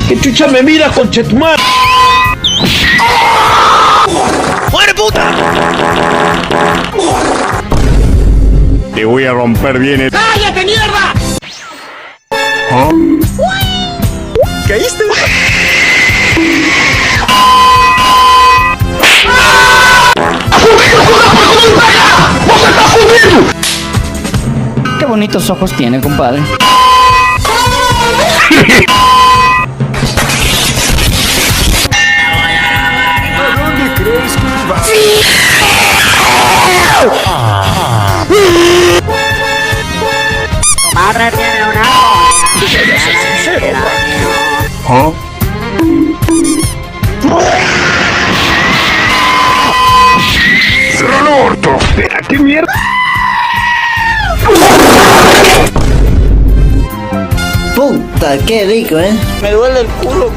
¿Qué chucha me miras, conchetumar? ¡Muere, puta! Te voy a romper bien el... ¡Cállate, mierda! ¿Ah? ¿Caíste? Qué bonitos ojos tiene, compadre. ¿A dónde crees que vas? Tu madre tiene una ¿Ah? ¡Cierra el orto! ¿Qué mierda? Puta, qué rico, Me duele el culo,